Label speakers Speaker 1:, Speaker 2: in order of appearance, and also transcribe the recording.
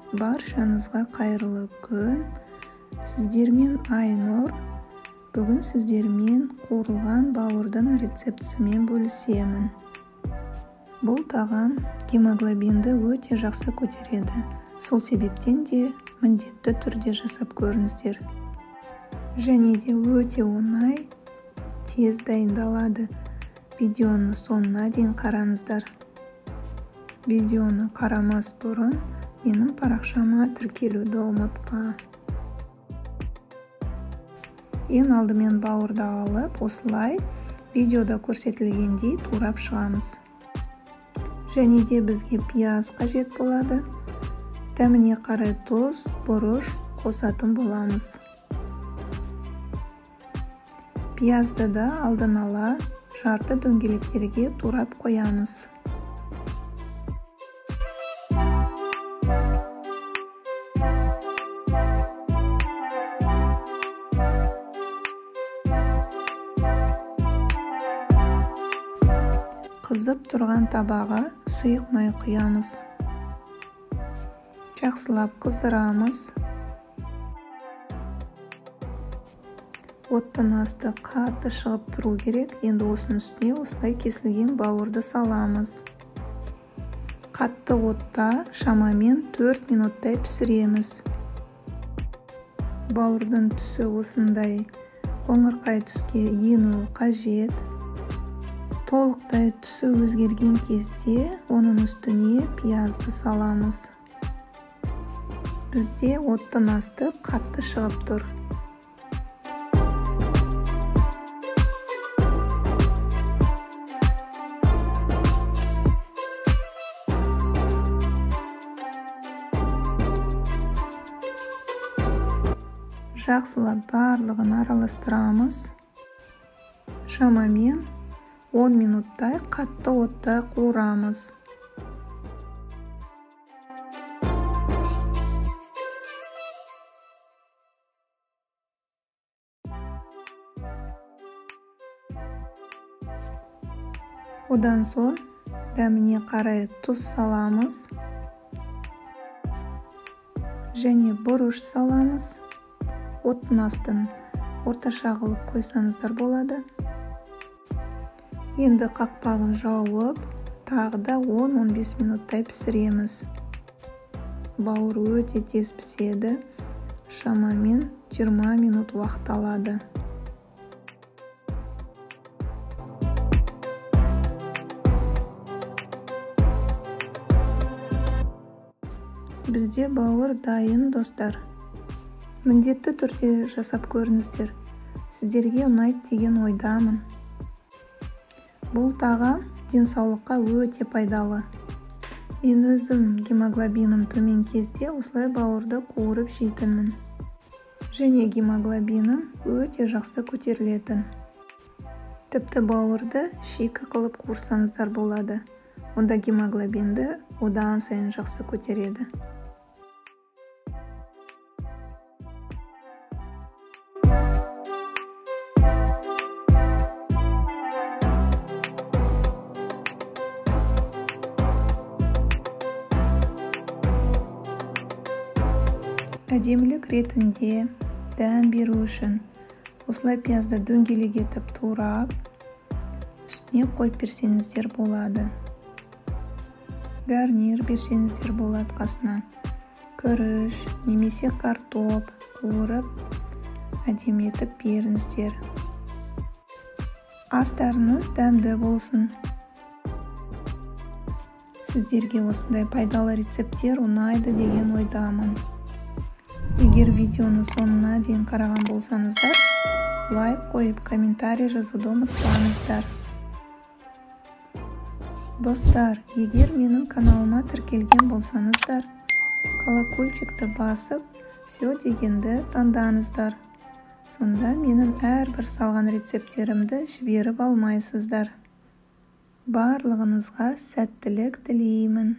Speaker 1: Баршаңызға қайырлы күн. Сіздермен Айнұр. Бүгін сіздермен қуырылған бауырдың рецептісімен бөлісемін. Бұл тағам гемоглобинді өте жақсы көтереді. Сол себептен де міндетті түрде жасап көріңіздер. Және де өте оңай, тез дайындалады. Видеоны соңына дейін қараңыздар. Видеоны қарамас бұрын менің парақшама тіркелуді ұмытпа. Ең алдымен бауырды алып, осылай видеода көрсетілгендей турап шығамыз. Және де бізге пияз қажет болады. Дәміне қарай тұз, бұрыш қосатын боламыз. Пиязды да алдын ала жарты дөңгелектерге турап қоямыз. Қызып тұрған табаға сұйық май құямыз. Жақсылап қыздырамыз. Оттың асты қатты шығып тұру керек. Енді осының үстіне осылай кесілген бауырды саламыз. Қатты отта шамамен 4 минуттай пісіреміз. Бауырдың түсі осындай қоңырқай түске енуі қажет. Толықтай түсі өзгерген кезде оның үстіне пиязды саламыз. Бізде оттың асты қатты шығып тұр. Жақсылап барлығын араластырамыз. Шамамен 10 минуттай қатты отта қуырамыз. Одан соң дәміне қарай тұз саламыз. Және бұрыш саламыз. Оттың астын орташа қылып қойсаңыздар болады. Енді қақпағын жауып, тағы да 10-15 минуттай пісіреміз. Бауыр өте тез піседі. Шамамен 20 минут уақыт алады. Бізде бауыр дайын, достар. Міндетті түрде жасап көріңіздер. Сіздерге ұнайды деген ойдамын. Бұл тағам денсаулыққа өте пайдалы. Мен өзім гемоглобиным төмен кезде осылай бауырды қуырып жейтінмін. Және гемоглобиным өте жақсы көтерілетін. Тіпті бауырды шикі қылып қуырсаңыздар болады. Онда гемоглобинді одан сайын жақсы көтереді. Әдемілік ретінде дәм беру үшін осылай пиязды дөңгелек етіп турап, үстіне қойып берсеңіздер болады. Гарнир берсеңіздер болады қасына. Күріш немесе картоп қуырып, әдемі етіп беріңіздер. Астарыңыз дәмді болсын. Сіздерге осындай пайдалы рецепттер ұнайды деген ойдамын. Егер видеоны соңына дейін қараған болсаңыздар, лайк қойып, комментарий жазуды ұмытпаңыздар. Достар, егер менің каналыма тіркелген болсаңыздар, колокольчикті басып, все дегенді таңдаңыздар. Сонда менің әрбір салған рецепттерімді жіберіп алмайсыздар. Барлығыңызға сәттілік тілеймін.